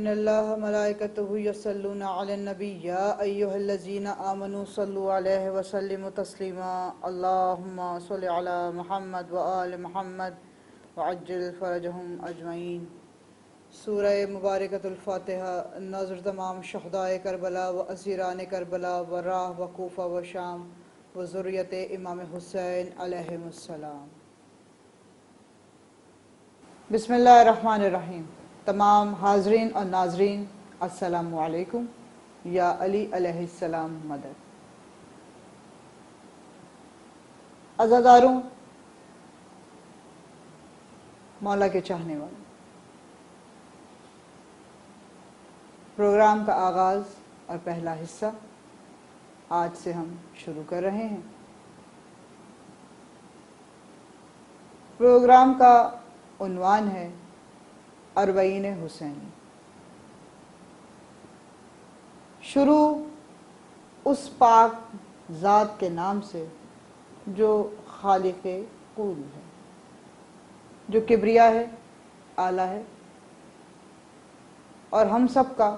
ان اللہ ملائکتہ یصلون علی النبی یا ایھا الذین آمنوا صلوا علیہ وسلموا تسلیما اللہم صل علی محمد وآل محمد وعجل فرجہم اجمعین۔ سورہ مبارکۃ الفاتحہ نظر تمام شہدائے کربلا و اسیران کربلا و راہ و کوفہ و شام و ذریت امام حسین علیہ السلام۔ بسم اللہ الرحمن الرحیم۔ تمام حاضرین اور ناظرین السلام علیکم۔ یا علی علیہ السلام مدد۔ عزاداروں، مولا کے چاہنے والوں، پروگرام کا آغاز اور پہلا حصہ آج سے ہم شروع کر رہے ہیں۔ پروگرام کا عنوان ہے اربعین حسینی۔ شروع اس پاک ذات کے نام سے جو خالق کل ہے، جو کبریا ہے، اعلیٰ ہے اور ہم سب کا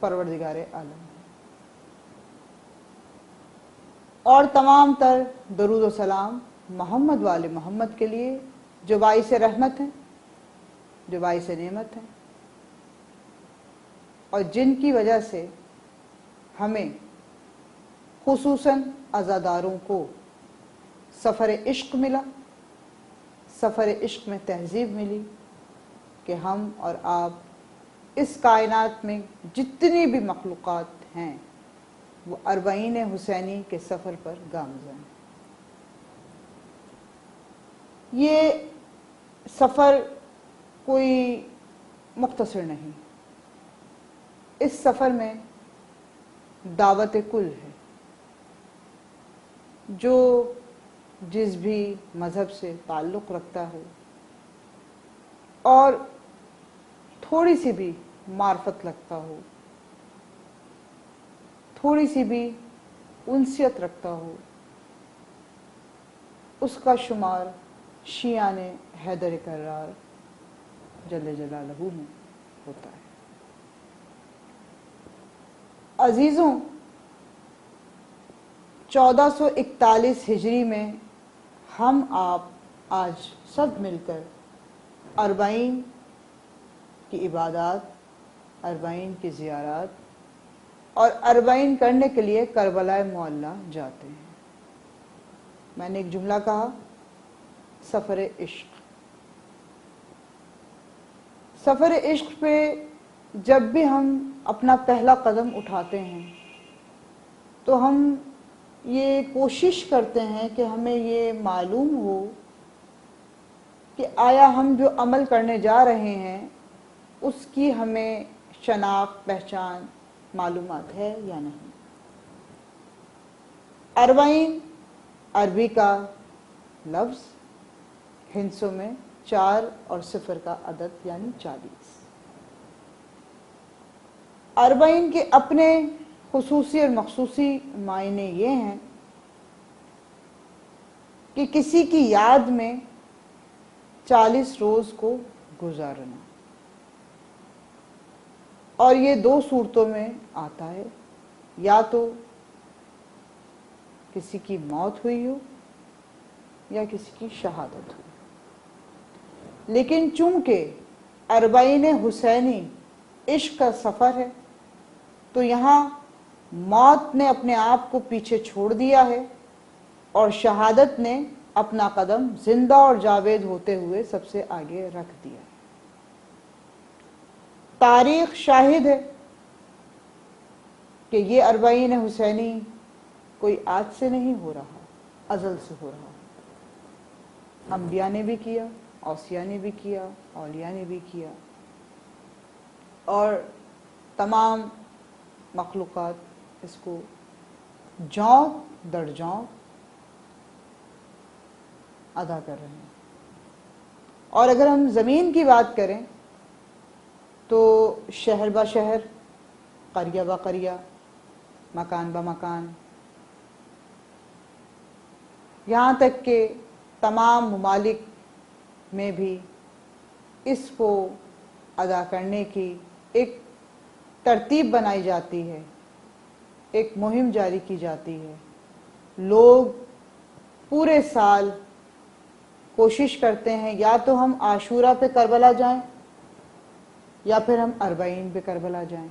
پروردگار عالم ہے، اور تمام تر درود و سلام محمد وآل محمد کے لیے جو باعث رحمت ہیں، جو باعث نعمت ہیں، اور جن کی وجہ سے ہمیں خصوصاً عزاداروں کو سفر عشق ملا، سفر عشق میں تہذیب ملی کہ ہم اور آپ اس کائنات میں جتنی بھی مخلوقات ہیں وہ اربعین حسینی کے سفر پر گامزن ہیں۔ یہ سفر کوئی مختصر نہیں، اس سفر میں دعوت کل ہے۔ جو جس بھی مذہب سے تعلق رکھتا ہو اور تھوڑی سی بھی معرفت رکھتا ہو، تھوڑی سی بھی انسیت رکھتا ہو، اس کا شمار شیعان حیدر کرار جل جلالہ میں ہوتا ہے۔ عزیزوں، 1441 ہجری میں ہم آپ آج سب مل کر اربعین کی عبادات، اربعین کی زیارات اور اربعین کرنے کے لیے کربلا معلیٰ جاتے ہیں۔ میں نے ایک جملہ کہا، سفر عشق۔ سفر عشق پہ جب بھی ہم اپنا پہلا قدم اٹھاتے ہیں تو ہم یہ کوشش کرتے ہیں کہ ہمیں یہ معلوم ہو کہ آیا ہم جو عمل کرنے جا رہے ہیں اس کی ہمیں شناخت، پہچان، معلومات ہے یا نہیں۔ اربعین عربی کا لفظ، ہندسوں میں 4 اور 0 کا عدد یعنی 40۔ اربعین کے اپنے خصوصی اور مخصوصی معنی یہ ہیں کہ کسی کی یاد میں 40 روز کو گزارنا، اور یہ 2 صورتوں میں آتا ہے، یا تو کسی کی موت ہوئی ہو یا کسی کی شہادت ہو۔ لیکن چونکہ اربعین حسینی عشق کا سفر ہے تو یہاں موت نے اپنے آپ کو پیچھے چھوڑ دیا ہے اور شہادت نے اپنا قدم زندہ اور جاوید ہوتے ہوئے سب سے آگے رکھ دیا ہے۔ تاریخ شاہد ہے کہ یہ اربعین حسینی کوئی آج سے نہیں ہو رہا، ازل سے ہو رہا۔ انبیاء نے بھی کیا، اوصیاء نے بھی کیا، اولیاء نے بھی کیا، اور تمام مخلوقات اس کو جوں در جوں ادا کر رہے ہیں۔ اور اگر ہم زمین کی بات کریں تو شہر با شہر، قریہ با قریہ، مکان با مکان، یہاں تک کہ تمام ممالک میں بھی اس کو ادا کرنے کی ایک ترتیب بنائی جاتی ہے، ایک مہم جاری کی جاتی ہے۔ لوگ پورے سال کوشش کرتے ہیں یا تو ہم عاشورہ پہ کربلا جائیں یا پھر ہم اربعین پہ کربلا جائیں،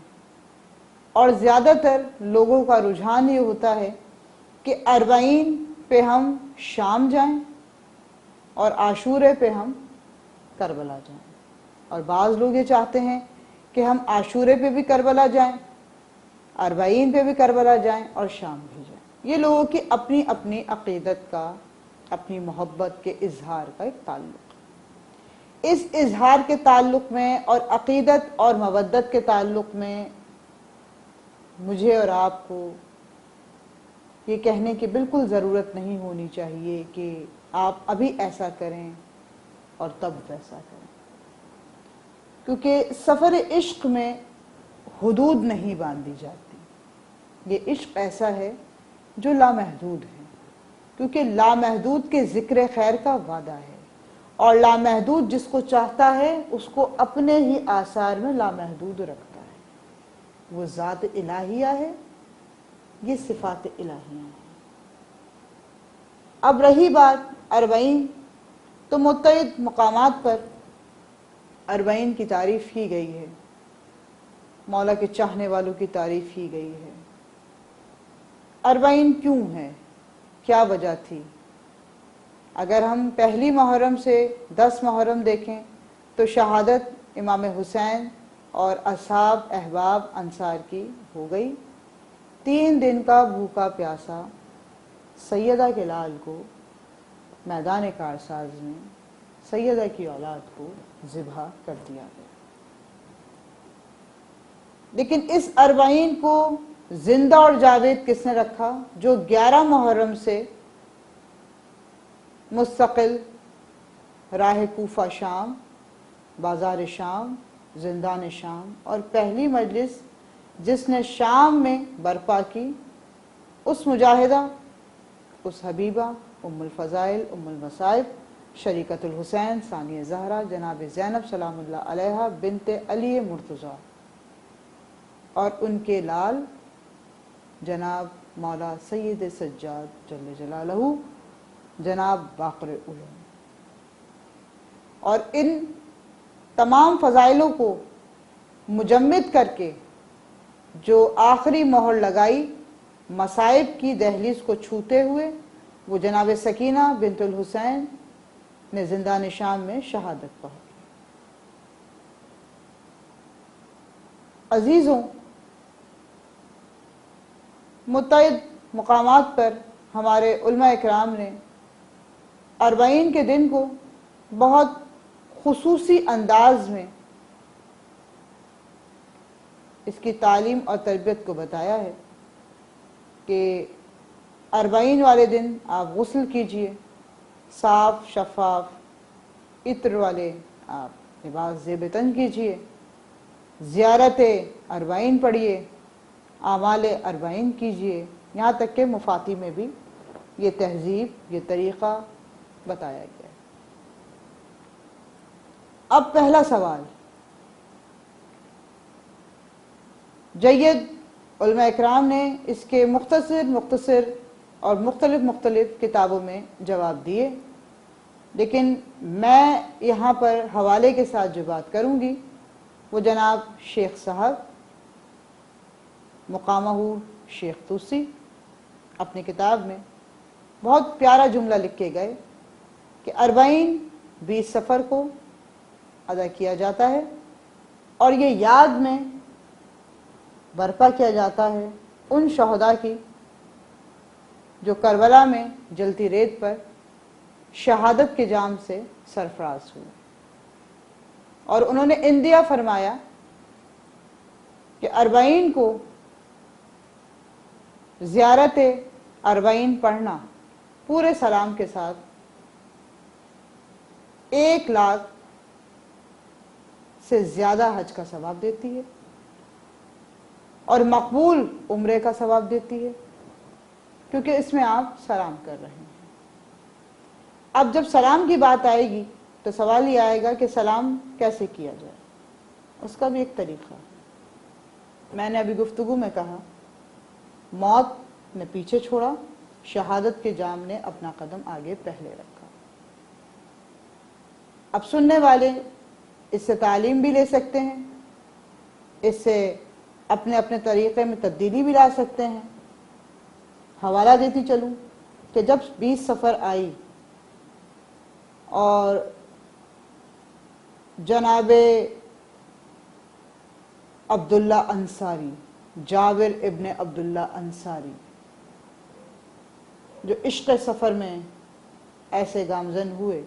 اور زیادہ تر لوگوں کا رجحان یہ ہوتا ہے کہ اربعین پہ ہم شام جائیں اور عاشورے پہ ہم کربلا جائیں، اور بعض لوگ یہ چاہتے ہیں کہ ہم عاشورے پہ بھی کربلا جائیں، اربعین پہ بھی کربلا جائیں اور شام بھی جائیں۔ یہ لوگوں کی اپنی اپنی عقیدت کا، اپنی محبت کے اظہار کا ایک تعلق ہے۔ اس اظہار کے تعلق میں اور عقیدت اور مودت کے تعلق میں مجھے اور آپ کو یہ کہنے کی بالکل ضرورت نہیں ہونی چاہیے کہ آپ ابھی ایسا کریں اور تب ویسا کریں، کیونکہ سفر عشق میں حدود نہیں باندھی جاتی۔ یہ عشق ایسا ہے جو لامحدود ہے، کیونکہ لامحدود کے ذکر خیر کا وعدہ ہے، اور لامحدود جس کو چاہتا ہے اس کو اپنے ہی آثار میں لامحدود رکھتا ہے۔ وہ ذات الہیہ ہے، یہ صفات الہیہ ہیں۔ اب رہی بات اربعین، تو متعدد مقامات پر اربعین کی تعریف کی گئی ہے، مولا کے چاہنے والوں کی تعریف کی گئی ہے۔ اربعین کیوں ہے؟ کیا وجہ تھی؟ اگر ہم پہلی محرم سے 10 محرم دیکھیں تو شہادت امام حسین اور اصحاب احباب انصار کی ہو گئی۔ 3 دن کا بھوکا پیاسا سیدہ کے لال کو میدان کارساز میں سیدہ کی اولاد کو ذبح کر دیا گیا۔ لیکن اس اربعین کو زندہ اور جاوید کس نے رکھا؟ جو 11 محرم سے مستقل راہ کوفہ شام، بازار شام، زندان شام اور پہلی مجلس جس نے شام میں برپا کی، اس مجاہدہ، اس حبیبہ، ام الفضائل، ام المصائب، شریکت الحسین، ثانیہ زہرا، جناب زینب سلام اللہ علیہا بنت علی مرتضیٰ، اور ان کے لال جناب مولا سید سجاد جل جلالہ، جناب باقر علوم۔ اور ان تمام فضائلوں کو مجمد کر کے جو آخری مہر لگائی مصائب کی دہلیز کو چھوتے ہوئے، وہ جناب سکینہ بنت الحسین نے زندان شام میں شہادت پائی۔ عزیزوں، متعدد مقامات پر ہمارے علماء اکرام نے اربعین کے دن کو بہت خصوصی انداز میں اس کی تعلیم اور تربیت کو بتایا ہے کہ اربعین والے دن آپ غسل کیجئے، صاف شفاف عطر والے آپ لباس زیب تن کیجئے، زیارت اربعین پڑھیے، اعمال اربعین کیجئے، یہاں تک کہ مفاتی میں بھی یہ تہذیب، یہ طریقہ بتایا گیا ہے۔ اب پہلا سوال، جید علماء اکرام نے اس کے مختصر اور مختلف کتابوں میں جواب دیے، لیکن میں یہاں پر حوالے کے ساتھ جو بات کروں گی وہ جناب شیخ صاحب مقامہ شیخ توسی اپنی کتاب میں بہت پیارا جملہ لکھ کے گئے کہ اربعین 20 صفر کو ادا کیا جاتا ہے، اور یہ یاد میں برپا کیا جاتا ہے ان شہداء کی جو کربلا میں جلتی ریت پر شہادت کے جام سے سرفراز ہوئے، اور انہوں نے اندیا فرمایا کہ اربعین کو زیارت اربعین پڑھنا پورے سلام کے ساتھ 1 لاکھ سے زیادہ حج کا ثواب دیتی ہے اور مقبول عمرے کا ثواب دیتی ہے، کیونکہ اس میں آپ سلام کر رہے ہیں۔ اب جب سلام کی بات آئے گی تو سوال یہ آئے گا کہ سلام کیسے کیا جائے؟ اس کا بھی ایک طریقہ. میں نے ابھی گفتگو میں کہا موت نے پیچھے چھوڑا، شہادت کے جام نے اپنا قدم آگے پہلے رکھا. اب سننے والے اس سے تعلیم بھی لے سکتے ہیں، اس سے اپنے اپنے طریقے میں تبدیلی بھی لا سکتے ہیں. حوالہ دیتی چلوں کہ جب 20 صفر آئی اور جناب عبداللہ انصاری، جابر ابن عبداللہ انصاری، جو عشق سفر میں ایسے گامزن ہوئے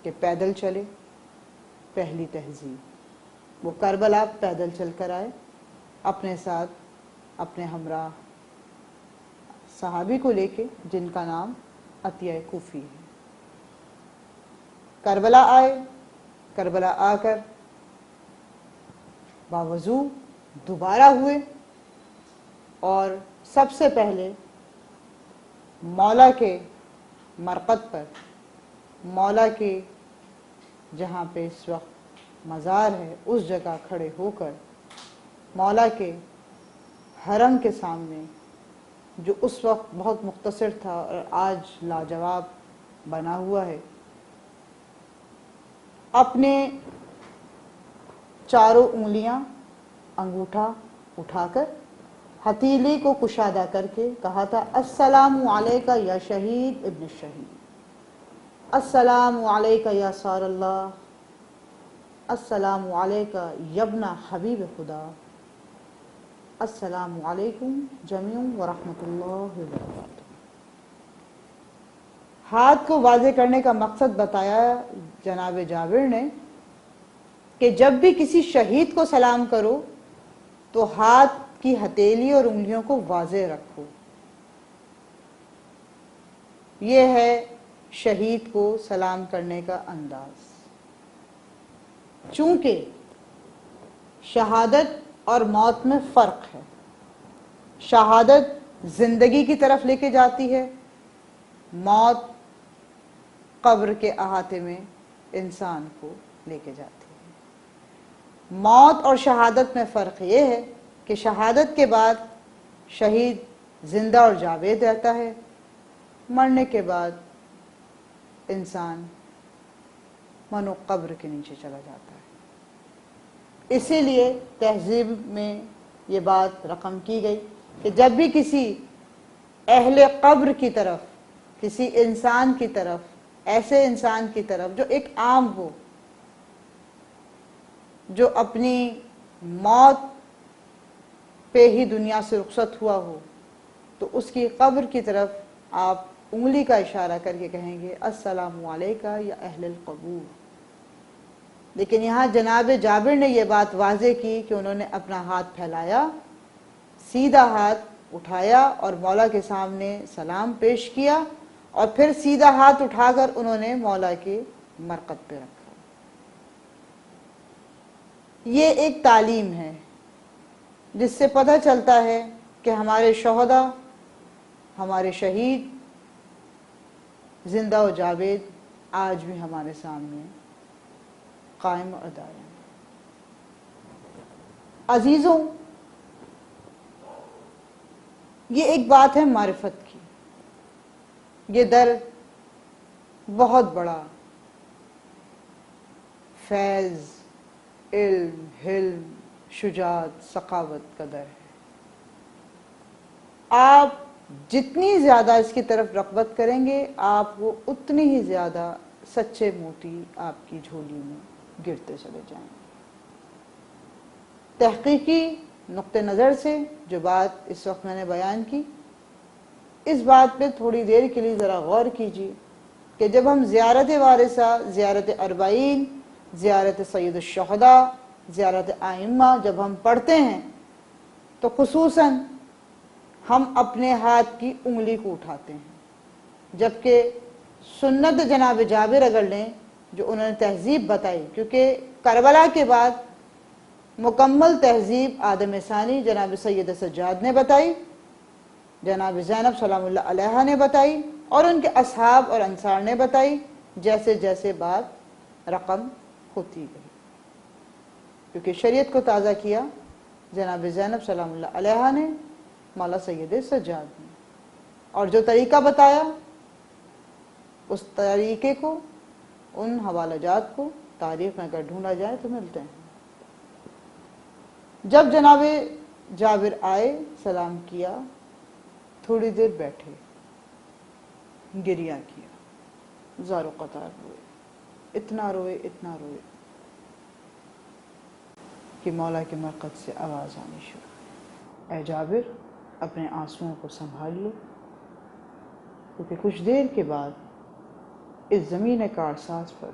کہ پیدل چلے، پہلی تہذیب، وہ کربلا پیدل چل کر آئے، اپنے ساتھ اپنے ہمراہ صحابی کو لے کے جن کا نام عطیہ کوفی ہے. کربلا آئے، کربلا آ کر باوضو دوبارہ ہوئے اور سب سے پہلے مولا کے مرقد پر، مولا کے جہاں پہ اس وقت مزار ہے اس جگہ کھڑے ہو کر مولا کے حرم کے سامنے، جو اس وقت بہت مختصر تھا اور آج لاجواب بنا ہوا ہے، اپنے چاروں انگلیاں انگوٹھا اٹھا کر ہتھیلی کو کشادہ کر کے کہا تھا السلام علیکہ یا شہید ابن الشہید، السلام علیکہ یا سار اللہ، السلام علیکہ یابن حبیب خدا، السلام علیکم جمیع ورحمۃ اللہ وبرکاتہ. ہاتھ کو واضح کرنے کا مقصد بتایا جناب جابر نے کہ جب بھی کسی شہید کو سلام کرو تو ہاتھ کی ہتھیلی اور انگلیوں کو واضح رکھو. یہ ہے شہید کو سلام کرنے کا انداز. چونکہ شہادت اور موت میں فرق ہے. شہادت زندگی کی طرف لے کے جاتی ہے، موت قبر کے احاطے میں انسان کو لے کے جاتی ہے. موت اور شہادت میں فرق یہ ہے کہ شہادت کے بعد شہید زندہ اور جاوید رہتا ہے، مرنے کے بعد انسان منو قبر کے نیچے چلا جاتا ہے. اسی لیے تہذیب میں یہ بات رقم کی گئی کہ جب بھی کسی اہل قبر کی طرف، کسی انسان کی طرف، ایسے انسان کی طرف جو ایک عام ہو، جو اپنی موت پہ ہی دنیا سے رخصت ہوا ہو، تو اس کی قبر کی طرف آپ انگلی کا اشارہ کر کے کہیں گے السلام علیکہ یا اہل القبور. لیکن یہاں جناب جابر نے یہ بات واضح کی کہ انہوں نے اپنا ہاتھ پھیلایا، سیدھا ہاتھ اٹھایا اور مولا کے سامنے سلام پیش کیا، اور پھر سیدھا ہاتھ اٹھا کر انہوں نے مولا کے مرقد پہ رکھا. یہ ایک تعلیم ہے جس سے پتہ چلتا ہے کہ ہمارے شہداء، ہمارے شہید زندہ و جاوید آج بھی ہمارے سامنے قائم اور دائم. عزیزوں، یہ ایک بات ہے معرفت کی. یہ در بہت بڑا فیض، علم، حلم، شجاعت، سخاوت کا در ہے. آپ جتنی زیادہ اس کی طرف رغبت کریں گے، آپ کو اتنی ہی زیادہ سچے موتی آپ کی جھولی میں گرتے چلے جائیں گے. تحقیقی نقطہ نظر سے جو بات اس وقت میں نے بیان کی، اس بات پہ تھوڑی دیر کے لیے ذرا غور کیجیے کہ جب ہم زیارت وارثہ، زیارت اربعین، زیارت سید الشہداء، زیارت ائمہ جب ہم پڑھتے ہیں تو خصوصاً ہم اپنے ہاتھ کی انگلی کو اٹھاتے ہیں، جبکہ سنت جناب جابر اگر لیں جو انہوں نے تہذیب بتائی، کیونکہ کربلا کے بعد مکمل تہذیب آدم ثانی جناب سید سجاد نے بتائی، جناب زینب سلام اللہ علیہا نے بتائی، اور ان کے اصحاب اور انصار نے بتائی، جیسے جیسے بات رقم ہوتی گئی. کیونکہ شریعت کو تازہ کیا جناب زینب سلام اللہ علیہا نے، مولا سید سجاد نے، اور جو طریقہ بتایا اس طریقے کو، ان حوالہ جات کو تاریخ میں اگر ڈھونڈا جائے تو ملتے ہیں۔ جب جناب جابر آئے، سلام کیا، تھوڑی دیر بیٹھے، گریہ کیا، زار و قطار روئے، اتنا روئے کہ مولا کے مرقد سے آواز آنی شروع ہوئی، اے جابر اپنے آنسوؤں کو سنبھال لو، کیونکہ کچھ دیر کے بعد اس زمین کارساز پر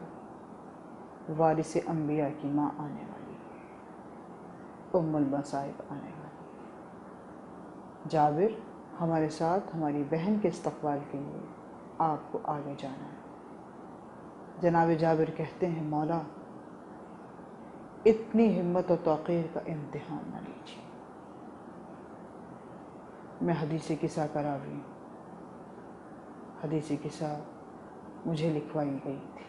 وارث انبیاء کی ماں آنے والی ہے، ام المصائب آنے والی ہے۔ جابر ہمارے ساتھ ہماری بہن کے استقبال کے لیے آپ کو آگے جانا ہے۔ جناب جابر کہتے ہیں مولا اتنی ہمت و توقیر کا امتحان نہ لیجیے، میں حدیث قصہ کا راوی ہوں، حدیث قصہ مجھے لکھوائی گئی تھی،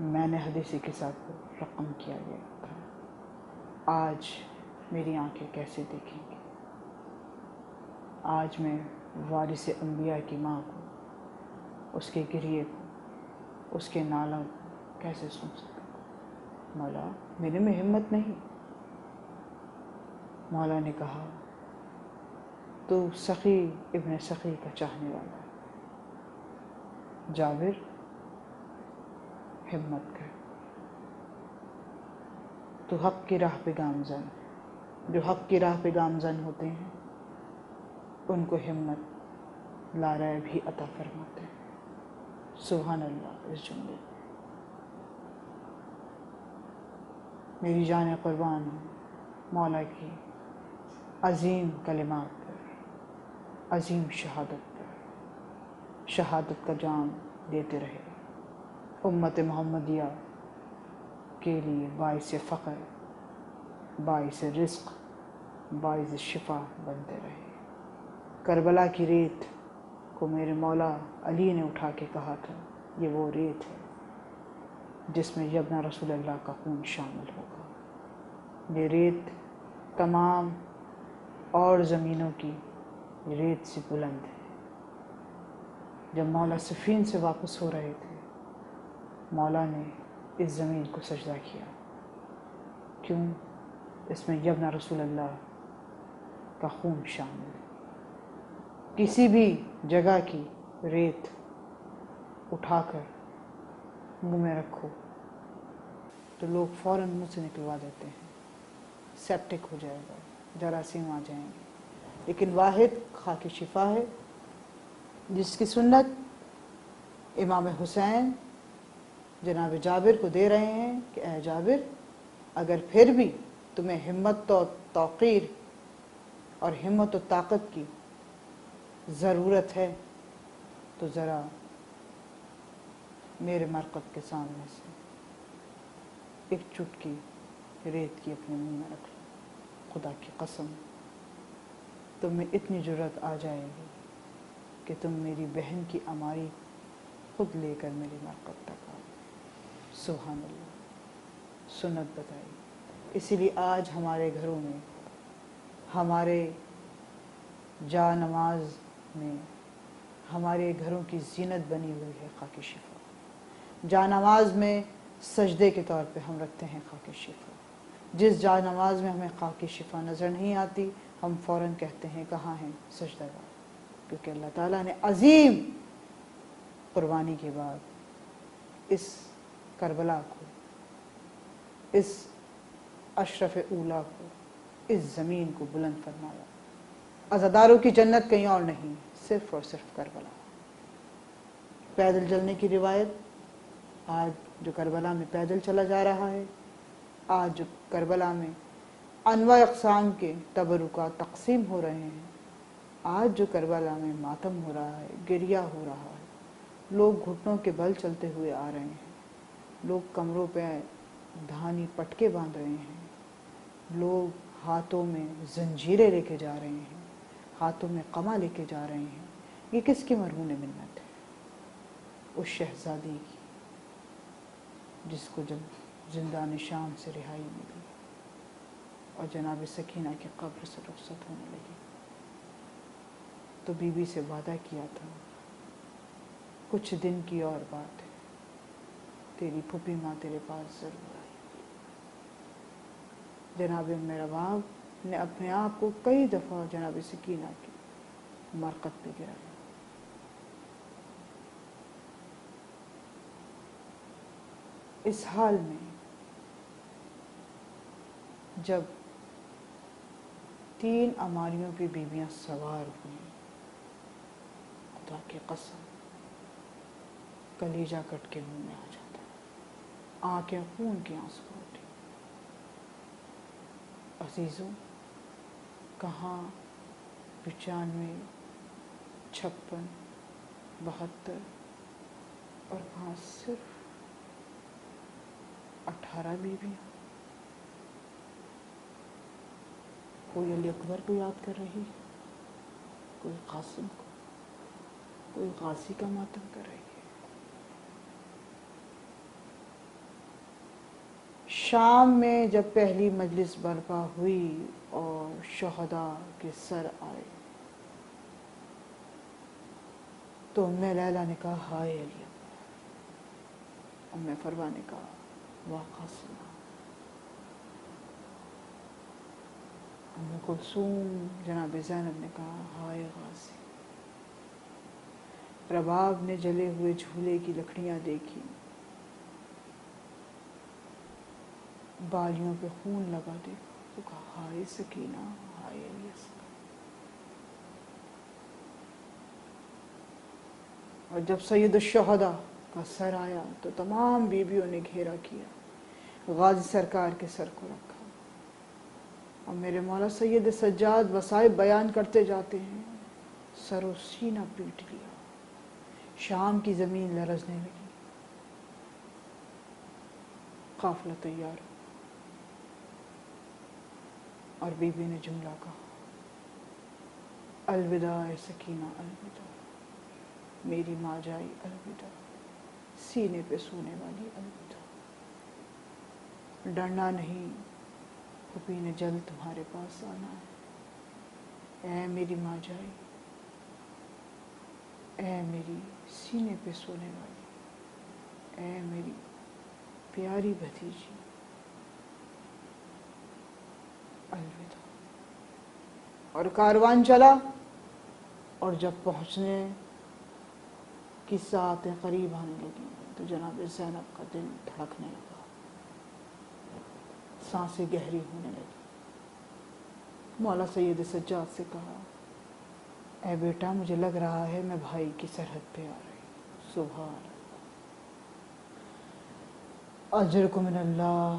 میں نے حدیث قصہ کو رقم کیا گیا تھا، آج میری آنکھیں کیسے دیکھیں گی؟ آج میں وارث انبیاء کی ماں کو، اس کے گریے کو، اس کے نالوں کو کیسے سن سکتا؟ مولا میرے میں ہمت نہیں۔ مولا نے کہا تو سخی ابن سخی کا چاہنے والا ہے، جابر ہمت کر، تو حق کی راہ پہ گامزن، جو حق کی راہ پہ گامزن ہوتے ہیں ان کو ہمت لا رہے بھی عطا فرماتے ہیں۔ سبحان اللہ اس جملے، میری جان قربان ہو مولا کی عظیم کلمات پر، عظیم شہادت پر، شہادت کا جام دیتے رہے، امت محمدیہ کے لیے باعث فخر، باعث رزق، باعث شفا بنتے رہے۔ کربلا کی ریت کو میرے مولا علی نے اٹھا کے کہا تھا یہ وہ ریت ہے جس میں یبنا رسول اللہ کا خون شامل ہوگا، یہ ریت تمام اور زمینوں کی ریت سے بلند ہے۔ جب مولا صفین سے واپس ہو رہے تھے، مولا نے اس زمین کو سجدہ کیا، کیوں؟ اس میں یبنا رسول اللہ کا خون شامل ہے۔ کسی بھی جگہ کی ریت اٹھا کر منہ میں رکھو تو لوگ فوراً منہ سے نکلوا دیتے ہیں، سیپٹک ہو جائے گا، جراثیم آ جائیں گے، لیکن واحد خاک شفا ہے جس کی سنت امام حسین جناب جابر کو دے رہے ہیں کہ اے جابر اگر پھر بھی تمہیں ہمت و توقیر اور ہمت و طاقت کی ضرورت ہے تو ذرا میرے مرقد کے سامنے سے ایک چٹکی ریت کی اپنے منہ میں رکھ لو، خدا کی قسم تم میں اتنی جرت آ جائے گی کہ تم میری بہن کی اماری خود لے کر میری مرقد تک آؤ۔ سبحان اللہ، سنت بتائی۔ اسی لیے آج ہمارے گھروں میں، ہمارے جا نماز میں، ہمارے گھروں کی زینت بنی ہوئی ہے خاک شفا۔ جا نماز میں سجدے کے طور پہ ہم رکھتے ہیں خاک شفا۔ جس جا نماز میں ہمیں خاک شفا نظر نہیں آتی ہم فوراً کہتے ہیں کہاں ہیں سجدہ گاہ، کیونکہ اللہ تعالیٰ نے عظیم قربانی کے بعد اس کربلا کو، اس اشرف اولیٰ کو، اس زمین کو بلند فرمایا۔ عزاداروں کی جنت کہیں اور نہیں، صرف اور صرف کربلا۔ پیدل چلنے کی روایت، آج جو کربلا میں پیدل چلا جا رہا ہے، آج جو کربلا میں انواع اقسام کے تبرکات تقسیم ہو رہے ہیں، آج جو کربلا میں ماتم ہو رہا ہے، گریہ ہو رہا ہے، لوگ گھٹنوں کے بل چلتے ہوئے آ رہے ہیں، لوگ کمروں پہ دھانی پٹکے باندھ رہے ہیں، لوگ ہاتھوں میں زنجیریں لے کے جا رہے ہیں، ہاتھوں میں قمع لے کے جا رہے ہیں۔ یہ کس کی مرہون منت ہے؟ اس شہزادی کی جس کو جب زندان شام سے رہائی ملی اور جناب سکینہ کی قبر سے رخصت ہونے لگی تو بی بی سے وعدہ کیا تھا، کچھ دن کی اور بات ہے، تیری پھوپھی ماں تیرے پاس ضرور آئی۔ جناب میرا باپ نے اپنے آپ کو کئی دفعہ جناب سکینہ کی مرقد پہ گرایا۔ اس حال میں جب 3 عماریوں پہ بیویاں سوار ہوئیں، خدا کی قسم کلیجہ کٹ کے منہ میں آ جاتا ہے، آنکھیں خون کے آنسو اٹھی۔ عزیزوں، کہاں 95، 56، 72 اور کہاں صرف 18 بیویاں۔ کوئی علی اکبر کو یاد کر رہی ہے، کوئی قاسم کو، کوئی غازی کا ماتم کر رہی ہے۔ شام میں جب پہلی مجلس برپا ہوئی اور شہداء کے سر آئے تو ام لیلہ نے کہا ہائے علی اکبر، ام فروا نے کہا واہ قاسم، ام کلثوم جناب زینب نے کہا ہائے غازی۔ رباب نے جلے ہوئے جھولے کی لکڑیاں دیکھی، بالیوں پہ خون لگا دیکھا تو کہا ہائے سکینہ، ہائے علی اصغر۔ اور جب سید الشہداء کا سر آیا تو تمام بیویوں نے گھیرا کیا، غازی سرکار کے سر کو رکھا اور میرے مولا سید سجاد وصائب بیان کرتے جاتے ہیں، سر و سینہ پیٹ لیا، شام کی زمین لرزنے لگی، قافلہ تیار ہو اور بی بی نے جملہ کہا الوداع اے سکینہ، الوداع میری ماں جائی، الوداع سینے پہ سونے والی، الوداع۔ ڈرنا نہیں، پھوپھی نے جلد تمہارے پاس آنا ہے، اے میری ماں جائی، اے میری سینے پہ سونے والی، اے میری پیاری بھتیجی، الوداع۔ اور کاروان چلا اور جب پہنچنے کی ساعتیں قریب آنے لگیں تو جناب زینب کا دل دھڑکنے لگا، سانسیں گہری ہونے لگی۔ مولا سید سجاد سے کہا اے بیٹا، مجھے لگ رہا ہے میں بھائی کی سرحد پہ آ رہی ہوں۔ سبحان اللہ، اجرکم من اللہ،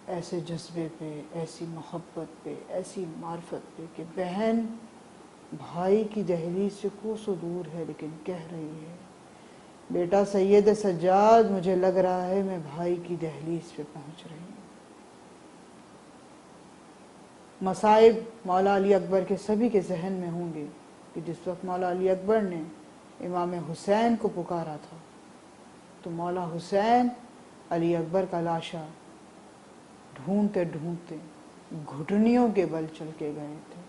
ایسے جذبے پہ، ایسی محبت پہ، ایسی معرفت پہ کہ بہن بھائی کی دہلیز سے کوسوں دور ہے لیکن کہہ رہی ہے بیٹا سید سجاد، مجھے لگ رہا ہے میں بھائی کی دہلیز پہ پہنچ رہی ہوں۔ مصائب مولا علی اکبر کے سبھی کے ذہن میں ہوں گے کہ جس وقت مولا علی اکبر نے امام حسین کو پکارا تھا تو مولا حسین علی اکبر کا لاشا ڈھونڈتے ڈھونڈتے گھٹنیوں کے بل چل کے گئے تھے۔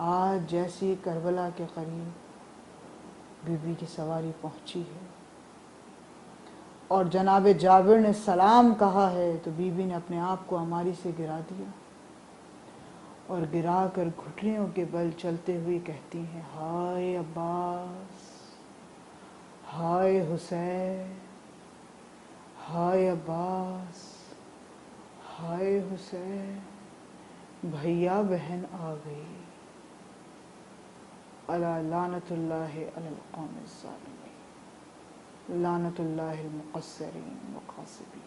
آج جیسی کربلا کے قریب بی بی کی سواری پہنچی ہے اور جناب جابر نے سلام کہا ہے تو بی بی نے اپنے آپ کو عماری سے گرا دیا اور گرا کر گھٹنیوں کے بل چلتے ہوئے کہتی ہیں ہائے عباس، ہائے حسین، ہائے عباس، ہائے حسین، بھیا بہن آ گئی، الا لعنت اللہ علی القوم الظالمین، لعنت اللہ المقصرین وقاصبین۔